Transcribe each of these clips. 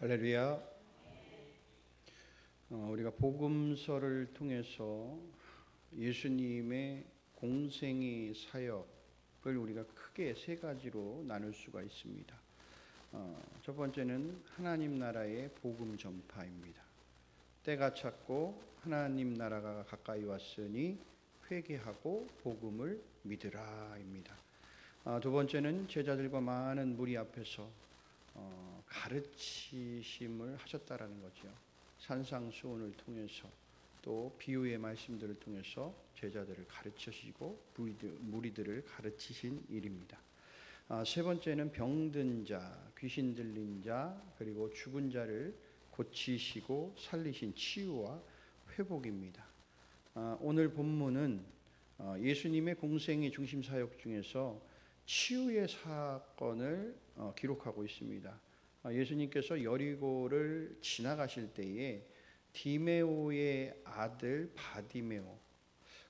할렐루야. 우리가 복음서를 통해서 예수님의 공생의 사역을 우리가 크게 세 가지로 나눌 수가 있습니다. 첫 번째는 하나님 나라의 복음 전파입니다. 때가 찼고 하나님 나라가 가까이 왔으니 회개하고 복음을 믿으라입니다. 두 번째는 제자들과 많은 무리 앞에서 가르치심을 하셨다라는 거죠. 산상수훈을 통해서 또 비유의 말씀들을 통해서 제자들을 가르치시고 무리들을 가르치신 일입니다. 세 번째는 병든 자, 귀신 들린 자, 그리고 죽은 자를 고치시고 살리신 치유와 회복입니다. 오늘 본문은 예수님의 공생의 중심 사역 중에서 치유의 사건을 기록하고 있습니다. 예수님께서 여리고를 지나가실 때에 디메오의 아들 바디메오,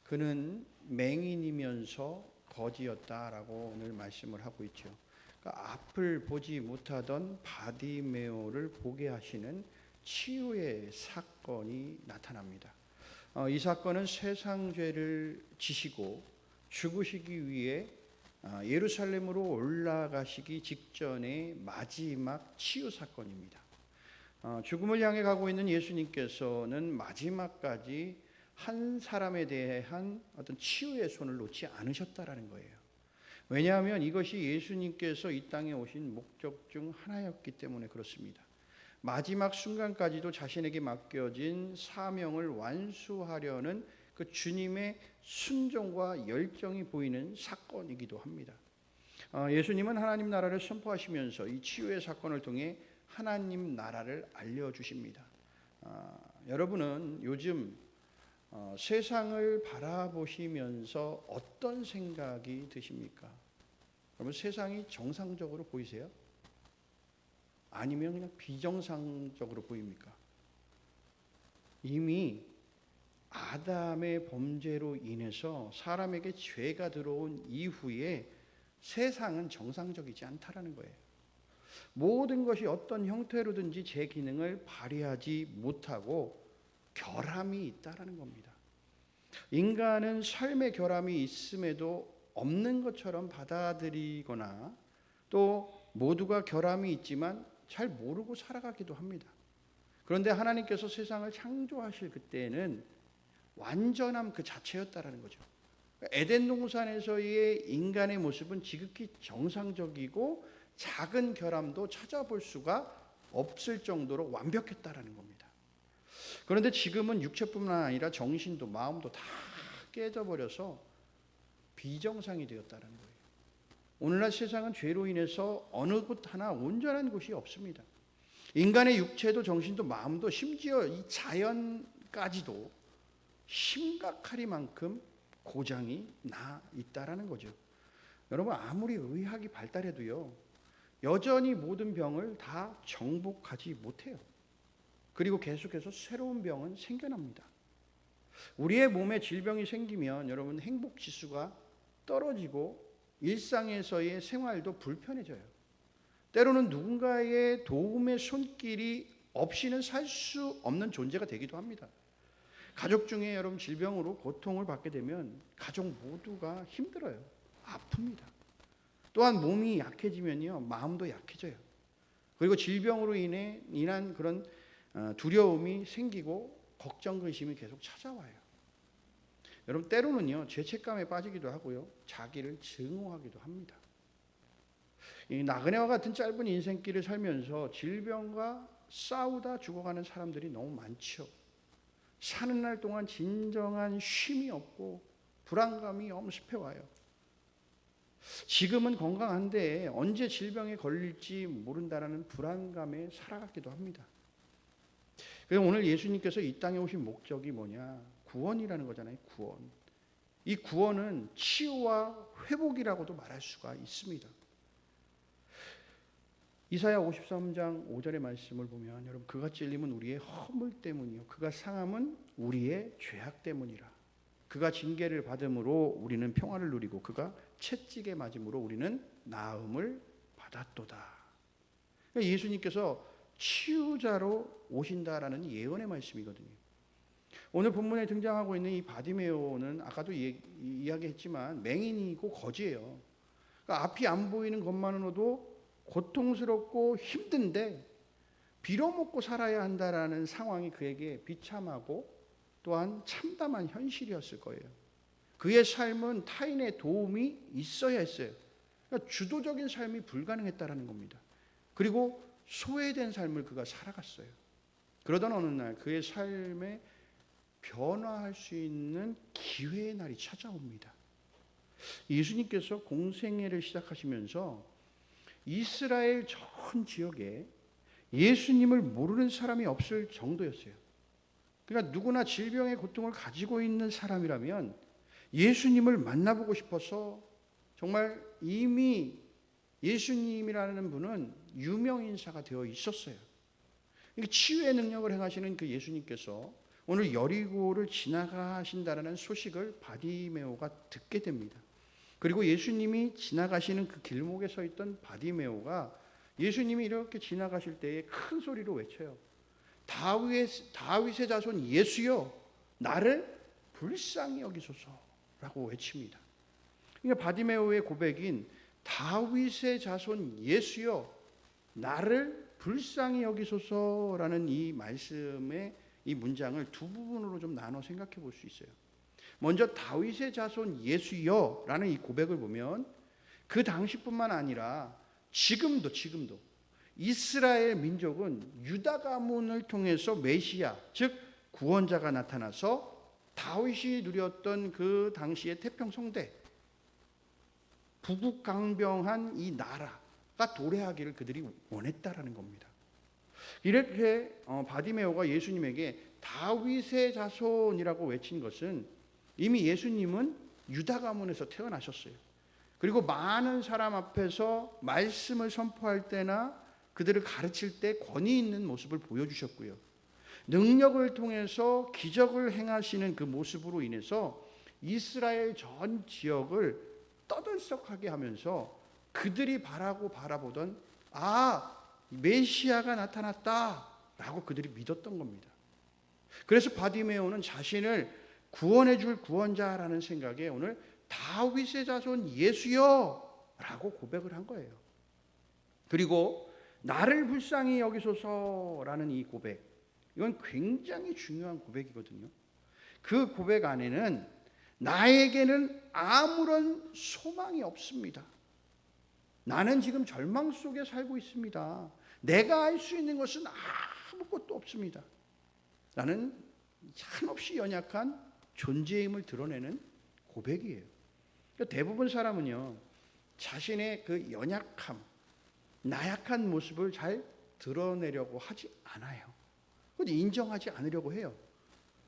그는 맹인이면서 거지였다라고 오늘 말씀을 하고 있죠. 그러니까 앞을 보지 못하던 바디메오를 보게 하시는 치유의 사건이 나타납니다. 이 사건은 세상 죄를 지시고 죽으시기 위해 예루살렘으로 올라가시기 직전의 마지막 치유 사건입니다. 죽음을 향해 가고 있는 예수님께서는 마지막까지 한 사람에 대한 어떤 치유의 손을 놓지 않으셨다라는 거예요. 왜냐하면 이것이 예수님께서 이 땅에 오신 목적 중 하나였기 때문에 그렇습니다. 마지막 순간까지도 자신에게 맡겨진 사명을 완수하려는 그 주님의 순종과 열정이 보이는 사건이기도 합니다. 예수님은 하나님 나라를 선포하시면서 이 치유의 사건을 통해 하나님 나라를 알려주십니다. 여러분은 요즘 세상을 바라보시면서 어떤 생각이 드십니까? 여러분, 세상이 정상적으로 보이세요? 아니면 그냥 비정상적으로 보입니까? 이미 아담의 범죄로 인해서 사람에게 죄가 들어온 이후에 세상은 정상적이지 않다라는 거예요. 모든 것이 어떤 형태로든지 제 기능을 발휘하지 못하고 결함이 있다라는 겁니다. 인간은 삶의 결함이 있음에도 없는 것처럼 받아들이거나 또 모두가 결함이 있지만 잘 모르고 살아가기도 합니다. 그런데 하나님께서 세상을 창조하실 그때는 완전함 그 자체였다라는 거죠. 에덴 동산에서의 인간의 모습은 지극히 정상적이고 작은 결함도 찾아볼 수가 없을 정도로 완벽했다라는 겁니다. 그런데 지금은 육체뿐만 아니라 정신도 마음도 다 깨져버려서 비정상이 되었다라는 거예요. 오늘날 세상은 죄로 인해서 어느 곳 하나 온전한 곳이 없습니다. 인간의 육체도 정신도 마음도 심지어 이 자연까지도 심각하리만큼 고장이 나 있다라는 거죠. 여러분, 아무리 의학이 발달해도요, 여전히 모든 병을 다 정복하지 못해요. 그리고 계속해서 새로운 병은 생겨납니다. 우리의 몸에 질병이 생기면 여러분, 행복 지수가 떨어지고 일상에서의 생활도 불편해져요. 때로는 누군가의 도움의 손길이 없이는 살 수 없는 존재가 되기도 합니다. 가족 중에 여러분 질병으로 고통을 받게 되면 가족 모두가 힘들어요. 아픕니다. 또한 몸이 약해지면요, 마음도 약해져요. 그리고 질병으로 인한 그런 두려움이 생기고 걱정, 근심이 계속 찾아와요. 여러분, 때로는요, 죄책감에 빠지기도 하고요, 자기를 증오하기도 합니다. 이 나그네와 같은 짧은 인생길을 살면서 질병과 싸우다 죽어가는 사람들이 너무 많죠. 사는 날 동안 진정한 쉼이 없고 불안감이 엄습해와요. 지금은 건강한데 언제 질병에 걸릴지 모른다라는 불안감에 살아가기도 합니다. 그래서 오늘 예수님께서 이 땅에 오신 목적이 뭐냐? 구원이라는 거잖아요. 구원. 이 구원은 치유와 회복이라고도 말할 수가 있습니다. 이사야 53장 5절의 말씀을 보면 여러분, 그가 찔림은 우리의 허물 때문이요 그가 상함은 우리의 죄악 때문이라. 그가 징계를 받음으로 우리는 평화를 누리고 그가 채찍에 맞음으로 우리는 나음을 받았도다. 예수님께서 치유자로 오신다라는 예언의 말씀이거든요. 오늘 본문에 등장하고 있는 이 바디메오는 아까도 이야기했지만 맹인이고 거지예요. 그러니까 앞이 안 보이는 것만으로도 고통스럽고 힘든데 빌어먹고 살아야 한다라는 상황이 그에게 비참하고 또한 참담한 현실이었을 거예요. 그의 삶은 타인의 도움이 있어야 했어요. 그러니까 주도적인 삶이 불가능했다라는 겁니다. 그리고 소외된 삶을 그가 살아갔어요. 그러던 어느 날 그의 삶에 변화할 수 있는 기회의 날이 찾아옵니다. 예수님께서 공생애를 시작하시면서 이스라엘 전 지역에 예수님을 모르는 사람이 없을 정도였어요. 그러니까 누구나 질병의 고통을 가지고 있는 사람이라면 예수님을 만나보고 싶어서 정말 이미 예수님이라는 분은 유명인사가 되어 있었어요. 치유의 능력을 행하시는 그 예수님께서 오늘 여리고를 지나가신다는 소식을 바디메오가 듣게 됩니다. 그리고 예수님이 지나가시는 그 길목에 서 있던 바디메오가 예수님이 이렇게 지나가실 때에 큰 소리로 외쳐요. 다윗의 자손 예수여, 나를 불쌍히 여기소서라고 외칩니다. 그러니까 바디메오의 고백인 다윗의 자손 예수여, 나를 불쌍히 여기소서라는 이 말씀의 이 문장을 두 부분으로 좀 나눠 생각해 볼 수 있어요. 먼저 다윗의 자손 예수여라는 이 고백을 보면 그 당시뿐만 아니라 지금도 이스라엘 민족은 유다 가문을 통해서 메시아, 즉 구원자가 나타나서 다윗이 누렸던 그 당시의 태평성대, 부국강병한 이 나라가 도래하기를 그들이 원했다라는 겁니다. 이렇게 바디메오가 예수님에게 다윗의 자손이라고 외친 것은 이미 예수님은 유다 가문에서 태어나셨어요. 그리고 많은 사람 앞에서 말씀을 선포할 때나 그들을 가르칠 때 권위 있는 모습을 보여주셨고요. 능력을 통해서 기적을 행하시는 그 모습으로 인해서 이스라엘 전 지역을 떠들썩하게 하면서 그들이 바라보던 메시아가 나타났다라고 그들이 믿었던 겁니다. 그래서 바디메오는 자신을 구원해 줄 구원자라는 생각에 오늘 다윗의 자손 예수여라고 고백을 한 거예요. 그리고 나를 불쌍히 여기소서라는 이 고백, 이건 굉장히 중요한 고백이거든요. 그 고백 안에는 나에게는 아무런 소망이 없습니다. 나는 지금 절망 속에 살고 있습니다. 내가 할 수 있는 것은 아무것도 없습니다. 나는 한없이 연약한 존재임을 드러내는 고백이에요. 그러니까 대부분 사람은요, 자신의 그 연약함, 나약한 모습을 잘 드러내려고 하지 않아요. 인정하지 않으려고 해요.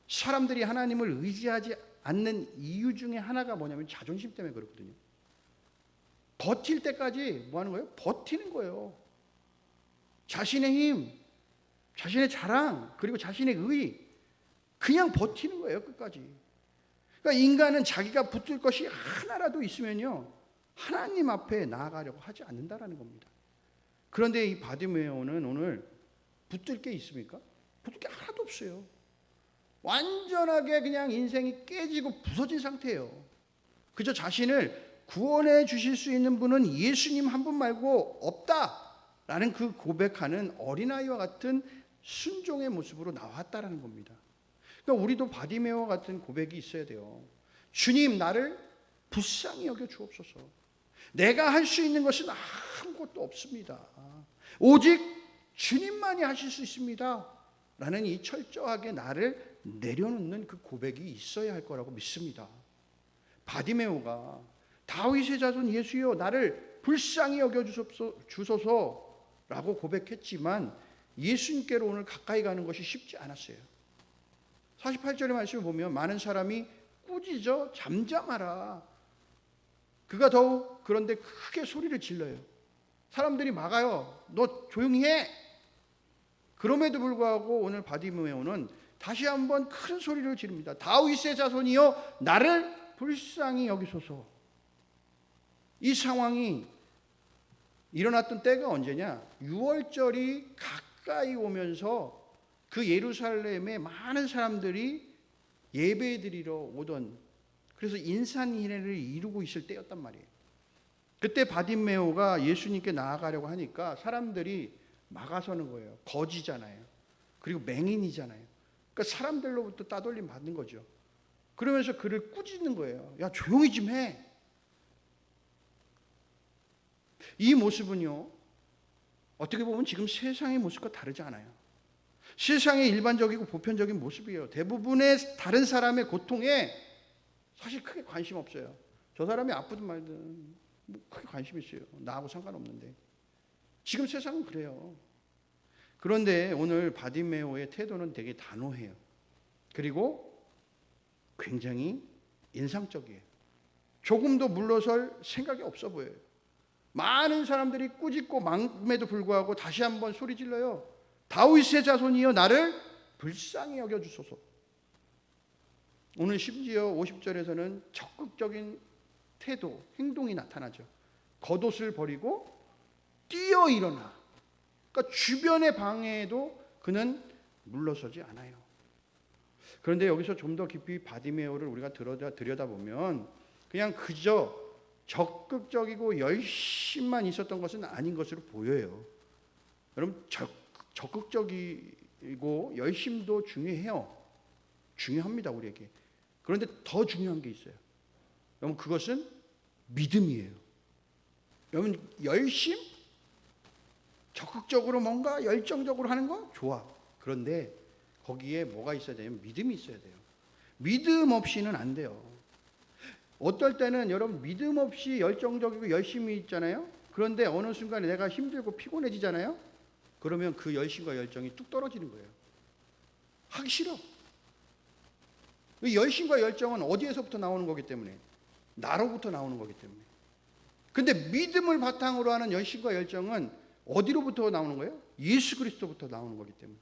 사람들이 하나님을 의지하지 않는 이유 중에 하나가 뭐냐면 자존심 때문에 그렇거든요. 버틸 때까지 뭐 하는 거예요? 버티는 거예요. 자신의 힘, 자신의 자랑, 그리고 자신의 의, 그냥 버티는 거예요, 끝까지. 그러니까 인간은 자기가 붙들 것이 하나라도 있으면요, 하나님 앞에 나아가려고 하지 않는다라는 겁니다. 그런데 이 바디메오는 오늘 붙들 게 있습니까? 붙들 게 하나도 없어요. 완전하게 그냥 인생이 깨지고 부서진 상태예요. 그저 자신을 구원해 주실 수 있는 분은 예수님 한 분 말고 없다라는 그 고백하는 어린아이와 같은 순종의 모습으로 나왔다라는 겁니다. 그러니까 우리도 바디메오와 같은 고백이 있어야 돼요. 주님, 나를 불쌍히 여겨 주옵소서. 내가 할 수 있는 것은 아무것도 없습니다. 오직 주님만이 하실 수 있습니다. 라는 이 철저하게 나를 내려놓는 그 고백이 있어야 할 거라고 믿습니다. 바디메오가 다윗의 자손 예수여, 나를 불쌍히 여겨 주소서라고 고백했지만 예수님께로 오늘 가까이 가는 것이 쉽지 않았어요. 48절의 말씀을 보면 많은 사람이 꾸짖어 잠잠하라. 그가 더욱 그런데 크게 소리를 질러요. 사람들이 막아요. 너 조용히 해. 그럼에도 불구하고 오늘 바디메오는 다시 한번 큰 소리를 지릅니다. 다윗의 자손이여, 나를 불쌍히 여기소서. 이 상황이 일어났던 때가 언제냐? 6월절이 가까이 오면서 그 예루살렘에 많은 사람들이 예배드리러 오던, 그래서 인산인해를 이루고 있을 때였단 말이에요. 그때 바디메오가 예수님께 나아가려고 하니까 사람들이 막아서는 거예요. 거지잖아요. 그리고 맹인이잖아요. 그러니까 사람들로부터 따돌림 받는 거죠. 그러면서 그를 꾸짖는 거예요. 야, 조용히 좀 해. 이 모습은요, 어떻게 보면 지금 세상의 모습과 다르지 않아요. 세상의 일반적이고 보편적인 모습이에요. 대부분의 다른 사람의 고통에 사실 크게 관심 없어요. 저 사람이 아프든 말든 뭐 크게 관심 있어요. 나하고 상관없는데. 지금 세상은 그래요. 그런데 오늘 바디메오의 태도는 되게 단호해요. 그리고 굉장히 인상적이에요. 조금도 물러설 생각이 없어 보여요. 많은 사람들이 꾸짖고 망음에도 불구하고 다시 한번 소리 질러요. 다윗의 자손이여 나를 불쌍히 여겨주소서. 오늘 심지어 50절에서는 적극적인 태도, 행동이 나타나죠. 겉옷을 버리고 뛰어 일어나. 그러니까 주변의 방해에도 그는 물러서지 않아요. 그런데 여기서 좀 더 깊이 바디메오를 우리가 들여다보면 그냥 그저 적극적이고 열심만 있었던 것은 아닌 것으로 보여요. 여러분, 적극적이고 열심도 중요해요. 중요합니다, 우리에게. 그런데 더 중요한 게 있어요. 여러분, 그것은 믿음이에요. 여러분, 열심? 적극적으로 뭔가 열정적으로 하는 거? 좋아. 그런데 거기에 뭐가 있어야 돼요? 믿음이 있어야 돼요. 믿음 없이는 안 돼요. 어떨 때는 여러분 믿음 없이 열정적이고 열심히 있잖아요. 그런데 어느 순간에 내가 힘들고 피곤해지잖아요. 그러면 그 열심과 열정이 뚝 떨어지는 거예요. 하기 싫어. 이 열심과 열정은 어디에서부터 나오는 거기 때문에? 나로부터 나오는 거기 때문에. 근데 믿음을 바탕으로 하는 열심과 열정은 어디로부터 나오는 거예요? 예수 그리스도부터 나오는 거기 때문에.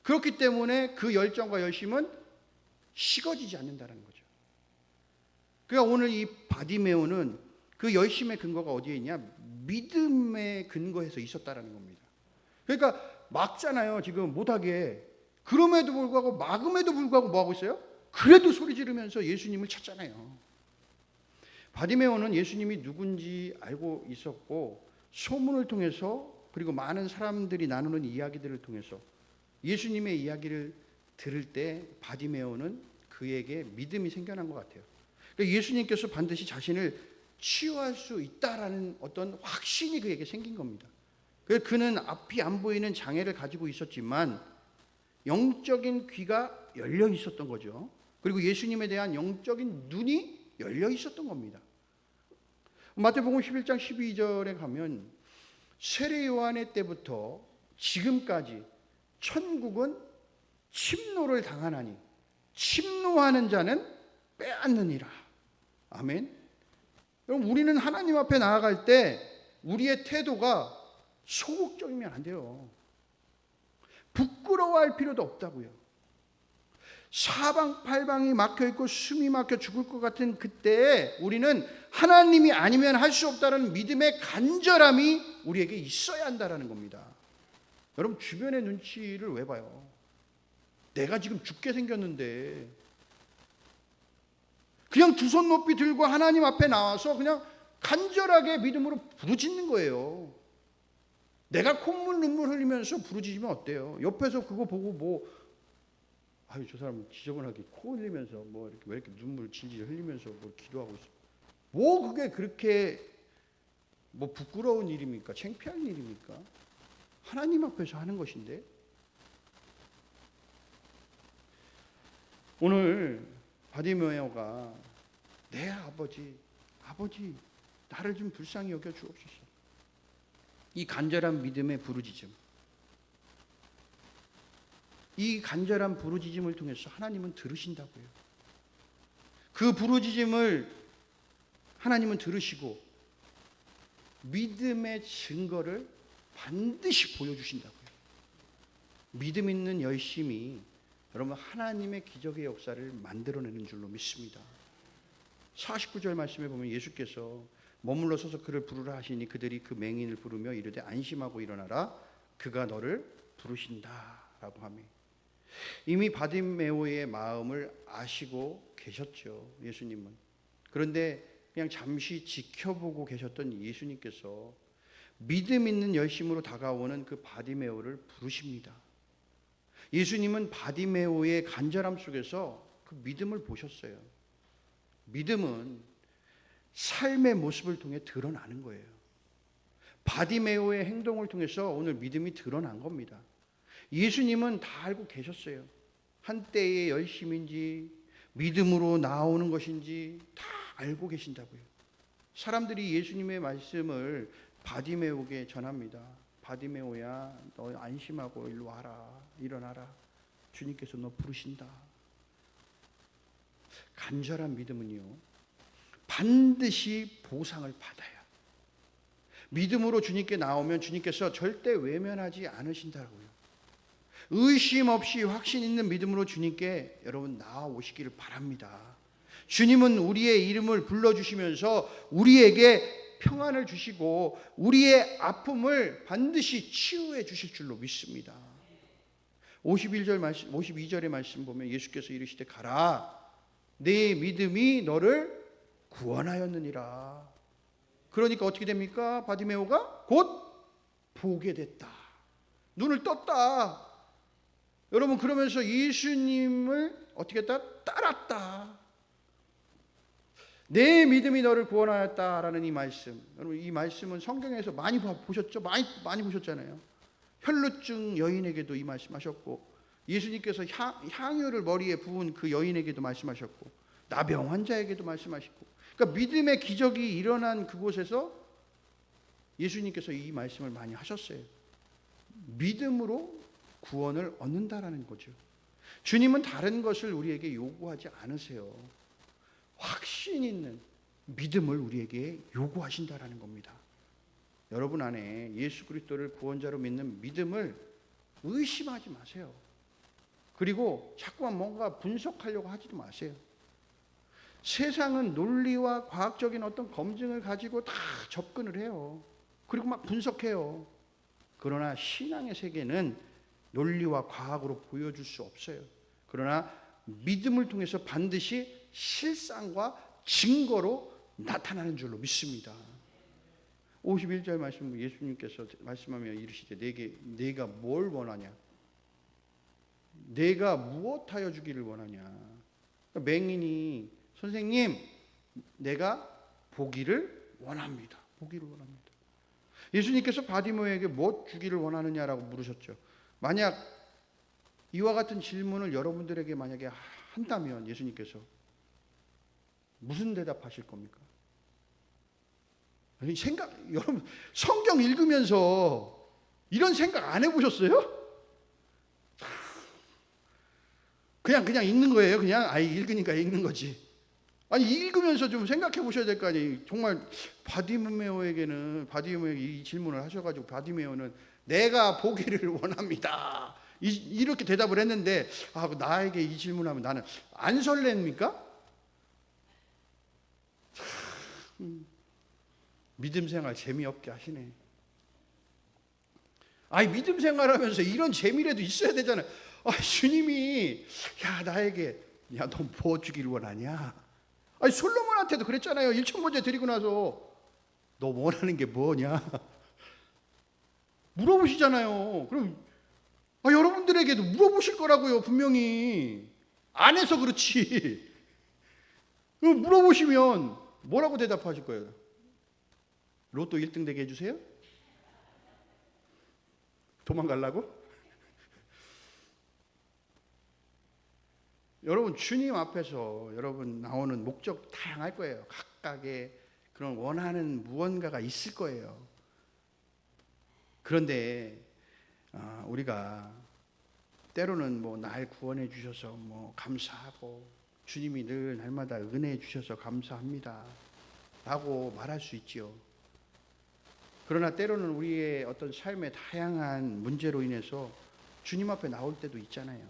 그렇기 때문에 그 열정과 열심은 식어지지 않는다는 거죠. 그러니까 오늘 이 바디메오는 그 열심의 근거가 어디에 있냐? 믿음의 근거에서 있었다라는 겁니다. 그러니까 막잖아요. 지금 못하게. 그럼에도 불구하고 막음에도 불구하고 뭐 하고 있어요? 그래도 소리 지르면서 예수님을 찾잖아요. 바디메오는 예수님이 누군지 알고 있었고 소문을 통해서 그리고 많은 사람들이 나누는 이야기들을 통해서 예수님의 이야기를 들을 때 바디메오는 그에게 믿음이 생겨난 것 같아요. 그러니까 예수님께서 반드시 자신을 치유할 수 있다라는 어떤 확신이 그에게 생긴 겁니다. 그래서 그는 앞이 안 보이는 장애를 가지고 있었지만 영적인 귀가 열려 있었던 거죠. 그리고 예수님에 대한 영적인 눈이 열려 있었던 겁니다. 마태복음 11장 12절에 가면 세례 요한의 때부터 지금까지 천국은 침노를 당하나니 침노하는 자는 빼앗느니라. 아멘. 여러분, 우리는 하나님 앞에 나아갈 때 우리의 태도가 소극적이면 안 돼요. 부끄러워할 필요도 없다고요. 사방팔방이 막혀있고 숨이 막혀 죽을 것 같은 그때에 우리는 하나님이 아니면 할 수 없다는 믿음의 간절함이 우리에게 있어야 한다는 겁니다. 여러분, 주변의 눈치를 왜 봐요? 내가 지금 죽게 생겼는데 그냥 두 손 높이 들고 하나님 앞에 나와서 그냥 간절하게 믿음으로 부르짖는 거예요. 내가 콧물 눈물 흘리면서 부르짖으면 어때요? 옆에서 그거 보고 뭐 아유, 저 사람 지저분하게 코 흘리면서 뭐 이렇게 왜 이렇게 눈물 질질 흘리면서 뭐 기도하고 있어. 뭐 그게 그렇게 뭐 부끄러운 일입니까? 창피한 일입니까? 하나님 앞에서 하는 것인데. 오늘 바디메오가 내 아버지 나를 좀 불쌍히 여겨 주옵소서. 이 간절한 믿음의 부르짖음, 이 간절한 부르짖음을 통해서 하나님은 들으신다고요. 그 부르짖음을 하나님은 들으시고 믿음의 증거를 반드시 보여주신다고요. 믿음 있는 열심이 여러분 하나님의 기적의 역사를 만들어내는 줄로 믿습니다. 49절 말씀에 보면 예수께서 머물러 서서 그를 부르라 하시니 그들이 그 맹인을 부르며 이르되 안심하고 일어나라 그가 너를 부르신다라고 하며 이미 바디메오의 마음을 아시고 계셨죠. 예수님은. 그런데 그냥 잠시 지켜보고 계셨던 예수님께서 믿음 있는 열심으로 다가오는 그 바디메오를 부르십니다. 예수님은 바디메오의 간절함 속에서 그 믿음을 보셨어요. 믿음은 삶의 모습을 통해 드러나는 거예요. 바디메오의 행동을 통해서 오늘 믿음이 드러난 겁니다. 예수님은 다 알고 계셨어요. 한때의 열심인지 믿음으로 나오는 것인지 다 알고 계신다고요. 사람들이 예수님의 말씀을 바디메오에게 전합니다. 바디메오야, 너 안심하고 일로 와라. 일어나라. 주님께서 너 부르신다. 간절한 믿음은요, 반드시 보상을 받아요. 믿음으로 주님께 나오면 주님께서 절대 외면하지 않으신다고요. 의심 없이 확신 있는 믿음으로 주님께 여러분 나아오시기를 바랍니다. 주님은 우리의 이름을 불러주시면서 우리에게 평안을 주시고 우리의 아픔을 반드시 치유해 주실 줄로 믿습니다. 52절의 말씀 보면 예수께서 이르시되 가라, 네 믿음이 너를 구원하였느니라. 그러니까 어떻게 됩니까? 바디메오가 곧 보게 됐다. 눈을 떴다. 여러분, 그러면서 예수님을 어떻게 했다? 따랐다. 내 믿음이 너를 구원하였다라는 이 말씀, 여러분 이 말씀은 성경에서 많이 보셨죠? 많이 보셨잖아요. 혈루증 여인에게도 이 말씀하셨고, 예수님께서 향유를 머리에 부은 그 여인에게도 말씀하셨고, 나병 환자에게도 말씀하시고, 그러니까 믿음의 기적이 일어난 그곳에서 예수님께서 이 말씀을 많이 하셨어요. 믿음으로 구원을 얻는다라는 거죠. 주님은 다른 것을 우리에게 요구하지 않으세요. 확신 있는 믿음을 우리에게 요구하신다라는 겁니다. 여러분 안에 예수 그리스도를 구원자로 믿는 믿음을 의심하지 마세요. 그리고 자꾸만 뭔가 분석하려고 하지도 마세요. 세상은 논리와 과학적인 어떤 검증을 가지고 다 접근을 해요. 그리고 막 분석해요. 그러나 신앙의 세계는 논리와 과학으로 보여줄 수 없어요. 그러나 믿음을 통해서 반드시 실상과 증거로 나타나는 줄로 믿습니다. 51절 말씀, 예수님께서 말씀하며 이르시되 내가 뭘 원하냐? 내가 무엇하여 주기를 원하냐? 맹인이 선생님, 내가 보기를 원합니다. 보기를 원합니다. 예수님께서 바디메오에게 뭐 주기를 원하느냐라고 물으셨죠. 만약 이와 같은 질문을 여러분들에게 만약에 한다면 예수님께서 무슨 대답하실 겁니까? 여러분 성경 읽으면서 이런 생각 안 해보셨어요? 그냥 읽는 거예요. 그냥 읽으니까 읽는 거지. 아니 읽으면서 좀 생각해 보셔야 될 거 아니에요. 정말 바디메오에게 이 질문을 하셔가지고 바디메오는 내가 보기를 원합니다. 이렇게 대답을 했는데 나에게 이 질문하면 나는 안 설렙니까? 믿음 생활 재미없게 하시네. 믿음 생활하면서 이런 재미라도 있어야 되잖아요. 주님이 나에게 너 뭐 주기를 원하냐? 솔로몬한테도 그랬잖아요. 1,000번째 드리고 나서 너 원하는 게 뭐냐? 물어보시잖아요. 그럼 여러분들에게도 물어보실 거라고요. 분명히 안 해서 그렇지. 물어보시면 뭐라고 대답하실 거예요? 로또 1등 되게 해주세요? 도망가려고? 여러분 주님 앞에서 여러분 나오는 목적 다양할 거예요. 각각의 그런 원하는 무언가가 있을 거예요. 그런데 우리가 때로는 날 구원해 주셔서 감사하고 주님이 늘 날마다 은혜해 주셔서 감사합니다 라고 말할 수 있지요. 그러나 때로는 우리의 어떤 삶의 다양한 문제로 인해서 주님 앞에 나올 때도 있잖아요.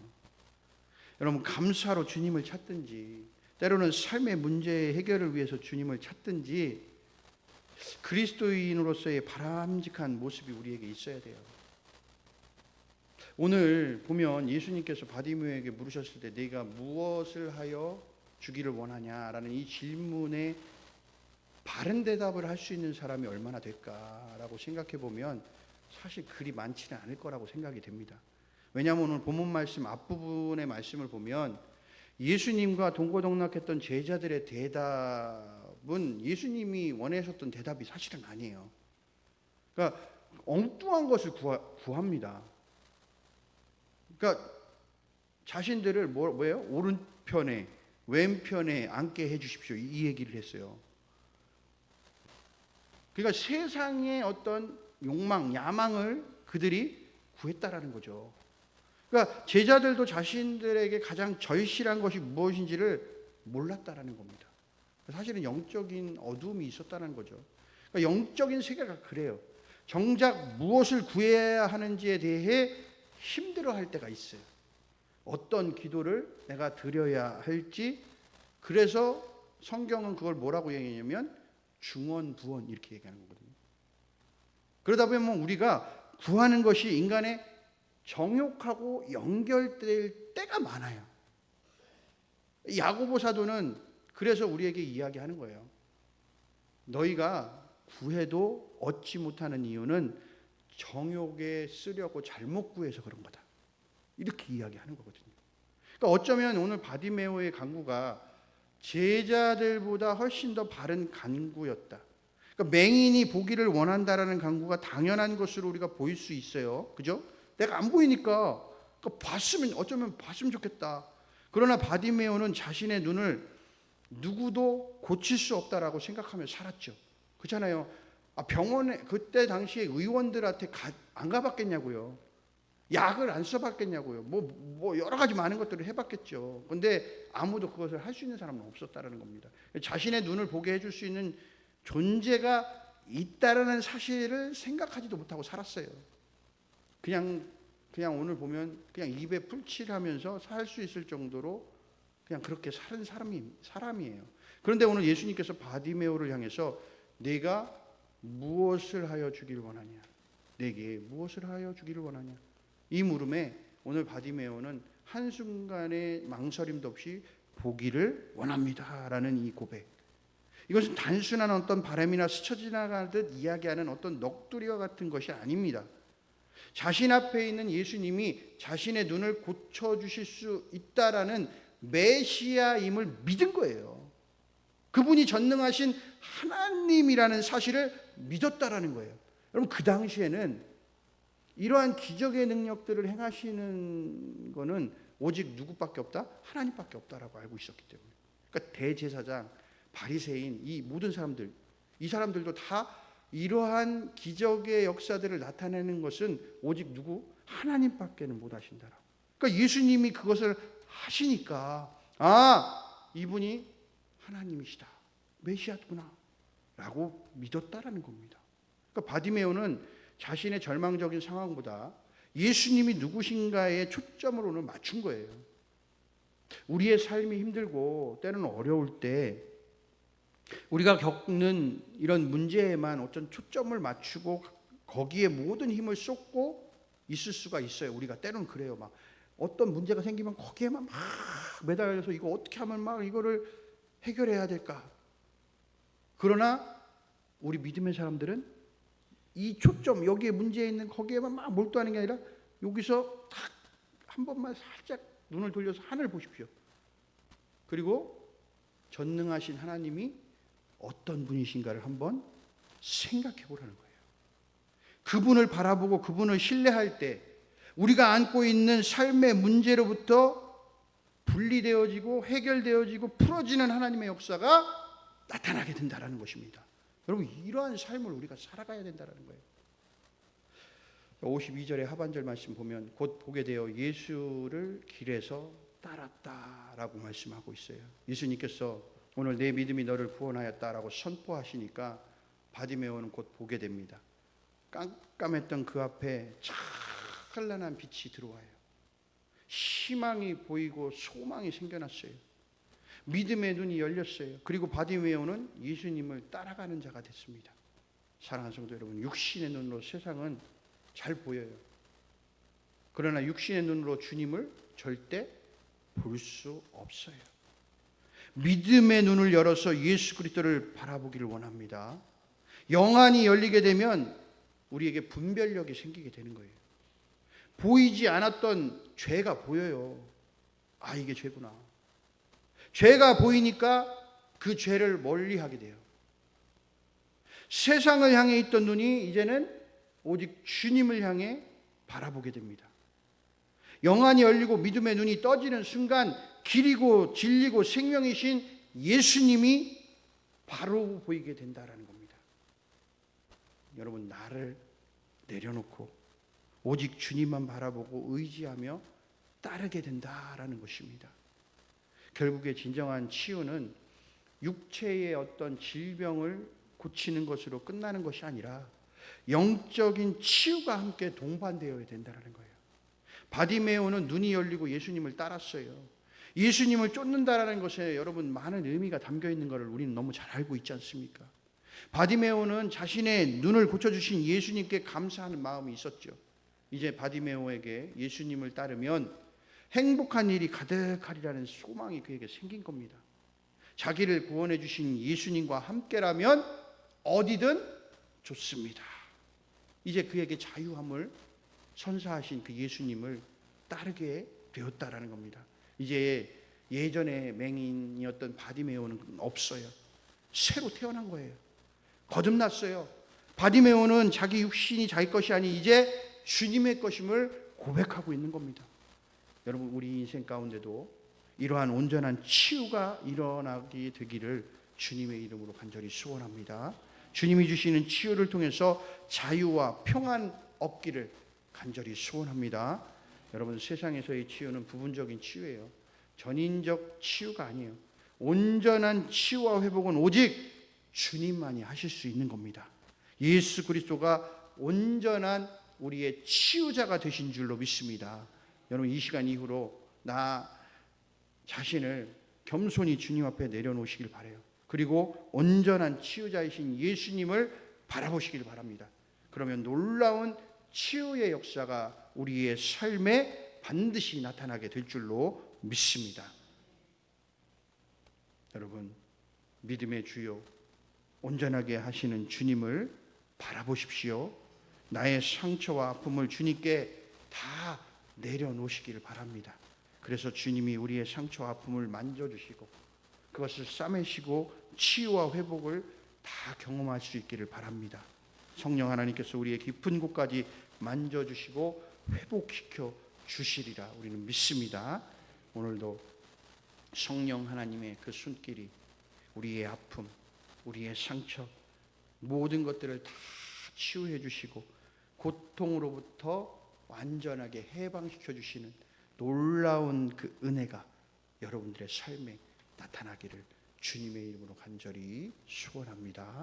여러분 감사로 주님을 찾든지 때로는 삶의 문제 해결을 위해서 주님을 찾든지 그리스도인으로서의 바람직한 모습이 우리에게 있어야 돼요. 오늘 보면 예수님께서 바디메오에게 물으셨을 때 네가 무엇을 하여 주기를 원하냐라는 이 질문에 바른 대답을 할 수 있는 사람이 얼마나 될까라고 생각해 보면 사실 그리 많지는 않을 거라고 생각이 됩니다. 왜냐하면 오늘 본문 말씀 앞부분의 말씀을 보면 예수님과 동고동락했던 제자들의 대답은 예수님이 원하셨던 대답이 사실은 아니에요. 그러니까 엉뚱한 것을 구합니다. 그러니까 자신들을 뭐예요? 오른편에 왼편에 앉게 해주십시오, 이 얘기를 했어요. 그러니까 세상의 어떤 욕망, 야망을 그들이 구했다라는 거죠. 그러니까 제자들도 자신들에게 가장 절실한 것이 무엇인지를 몰랐다라는 겁니다. 사실은 영적인 어둠이 있었다는 거죠. 그러니까 영적인 세계가 그래요. 정작 무엇을 구해야 하는지에 대해 힘들어할 때가 있어요. 어떤 기도를 내가 드려야 할지. 그래서 성경은 그걸 뭐라고 얘기하냐면 중언부언 이렇게 얘기하는 거거든요. 그러다 보면 우리가 구하는 것이 인간의 정욕하고 연결될 때가 많아요. 야고보 사도는 그래서 우리에게 이야기하는 거예요. 너희가 구해도 얻지 못하는 이유는 정욕에 쓰려고 잘못 구해서 그런 거다, 이렇게 이야기하는 거거든요. 그러니까 어쩌면 오늘 바디메오의 간구가 제자들보다 훨씬 더 바른 간구였다. 그러니까 맹인이 보기를 원한다라는 간구가 당연한 것으로 우리가 보일 수 있어요. 그죠? 내가 안 보이니까 봤으면, 어쩌면 봤으면 좋겠다. 그러나 바디메오는 자신의 눈을 누구도 고칠 수 없다라고 생각하며 살았죠. 그렇잖아요. 병원에 그때 당시에 의원들한테 안 가봤겠냐고요. 약을 안 써봤겠냐고요. 뭐 여러 가지 많은 것들을 해봤겠죠. 근데 아무도 그것을 할 수 있는 사람은 없었다라는 겁니다. 자신의 눈을 보게 해줄 수 있는 존재가 있다라는 사실을 생각하지도 못하고 살았어요. 그냥 오늘 보면 그냥 입에 풀칠하면서 살 수 있을 정도로 그냥 그렇게 사는 사람이에요. 그런데 오늘 예수님께서 바디메오를 향해서 네가 무엇을 하여 주기를 원하냐? 내게 무엇을 하여 주기를 원하냐? 이 물음에 오늘 바디메오는 한순간의 망설임도 없이 보기를 원합니다라는 이 고백. 이것은 단순한 어떤 바람이나 스쳐 지나가듯 이야기하는 어떤 넋두리와 같은 것이 아닙니다. 자신 앞에 있는 예수님이 자신의 눈을 고쳐주실 수 있다라는 메시아임을 믿은 거예요. 그분이 전능하신 하나님이라는 사실을 믿었다라는 거예요. 여러분, 그 당시에는 이러한 기적의 능력들을 행하시는 거는 오직 누구밖에 없다? 하나님밖에 없다라고 알고 있었기 때문에. 그러니까 대제사장, 바리새인, 이 모든 사람들, 이 사람들도 다 이러한 기적의 역사들을 나타내는 것은 오직 누구? 하나님밖에는 못 하신다라고. 그러니까 예수님이 그것을 하시니까 이분이 하나님이시다, 메시아구나 라고 믿었다라는 겁니다. 그러니까 바디메오는 자신의 절망적인 상황보다 예수님이 누구신가에 초점을 오늘 맞춘 거예요. 우리의 삶이 힘들고 때로는 어려울 때 우리가 겪는 이런 문제에만 어떤 초점을 맞추고 거기에 모든 힘을 쏟고 있을 수가 있어요. 우리가 때로는 그래요. 막 어떤 문제가 생기면 거기에만 막 매달려서 이거 어떻게 하면 막 이거를 해결해야 될까? 그러나 우리 믿음의 사람들은 이 초점, 여기에 문제 있는 거기에만 막 몰두하는 게 아니라 여기서 딱 한 번만 살짝 눈을 돌려서 하늘 보십시오. 그리고 전능하신 하나님이 어떤 분이신가를 한번 생각해 보라는 거예요. 그분을 바라보고 그분을 신뢰할 때 우리가 안고 있는 삶의 문제로부터 분리되어지고 해결되어지고 풀어지는 하나님의 역사가 나타나게 된다는 것입니다. 여러분, 이러한 삶을 우리가 살아가야 된다는 거예요. 52절의 하반절 말씀 보면 곧 보게 되어 예수를 길에서 따랐다라고 말씀하고 있어요. 예수님께서 오늘 내 믿음이 너를 구원하였다라고 선포하시니까 바디메오는 곧 보게 됩니다. 깜깜했던 그 앞에 찬란한 빛이 들어와요. 희망이 보이고 소망이 생겨났어요. 믿음의 눈이 열렸어요. 그리고 바디메오는 예수님을 따라가는 자가 됐습니다. 사랑하는 성도 여러분, 육신의 눈으로 세상은 잘 보여요. 그러나 육신의 눈으로 주님을 절대 볼 수 없어요. 믿음의 눈을 열어서 예수 그리스도를 바라보기를 원합니다. 영안이 열리게 되면 우리에게 분별력이 생기게 되는 거예요. 보이지 않았던 죄가 보여요. 아, 이게 죄구나. 죄가 보이니까 그 죄를 멀리하게 돼요. 세상을 향해 있던 눈이 이제는 오직 주님을 향해 바라보게 됩니다. 영안이 열리고 믿음의 눈이 떠지는 순간 길이고 진리고 생명이신 예수님이 바로 보이게 된다라는 겁니다. 여러분, 나를 내려놓고 오직 주님만 바라보고 의지하며 따르게 된다라는 것입니다. 결국에 진정한 치유는 육체의 어떤 질병을 고치는 것으로 끝나는 것이 아니라 영적인 치유가 함께 동반되어야 된다는 거예요. 바디메오는 눈이 열리고 예수님을 따랐어요. 예수님을 쫓는다라는 것에 여러분 많은 의미가 담겨 있는 것을 우리는 너무 잘 알고 있지 않습니까? 바디메오는 자신의 눈을 고쳐주신 예수님께 감사하는 마음이 있었죠. 이제 바디메오에게 예수님을 따르면 행복한 일이 가득하리라는 소망이 그에게 생긴 겁니다. 자기를 구원해 주신 예수님과 함께라면 어디든 좋습니다. 이제 그에게 자유함을 선사하신 그 예수님을 따르게 되었다라는 겁니다. 이제 예전에 맹인이었던 바디메오는 없어요. 새로 태어난 거예요. 거듭났어요. 바디메오는 자기 육신이 자기 것이 아니 이제 주님의 것임을 고백하고 있는 겁니다. 여러분, 우리 인생 가운데도 이러한 온전한 치유가 일어나게 되기를 주님의 이름으로 간절히 소원합니다. 주님이 주시는 치유를 통해서 자유와 평안 얻기를 간절히 소원합니다. 여러분, 세상에서의 치유는 부분적인 치유예요. 전인적 치유가 아니에요. 온전한 치유와 회복은 오직 주님만이 하실 수 있는 겁니다. 예수 그리스도가 온전한 우리의 치유자가 되신 줄로 믿습니다. 여러분, 이 시간 이후로 나 자신을 겸손히 주님 앞에 내려놓으시길 바라요. 그리고 온전한 치유자이신 예수님을 바라보시길 바랍니다. 그러면 놀라운 치유의 역사가 우리의 삶에 반드시 나타나게 될 줄로 믿습니다. 여러분, 믿음의 주요 온전하게 하시는 주님을 바라보십시오. 나의 상처와 아픔을 주님께 다 내려놓으시기를 바랍니다. 그래서 주님이 우리의 상처와 아픔을 만져주시고 그것을 싸매시고 치유와 회복을 다 경험할 수 있기를 바랍니다. 성령 하나님께서 우리의 깊은 곳까지 만져주시고 회복시켜 주시리라 우리는 믿습니다. 오늘도 성령 하나님의 그 손길이 우리의 아픔, 우리의 상처, 모든 것들을 다 치유해 주시고 고통으로부터 완전하게 해방시켜 주시는 놀라운 그 은혜가 여러분들의 삶에 나타나기를 주님의 이름으로 간절히 소원합니다.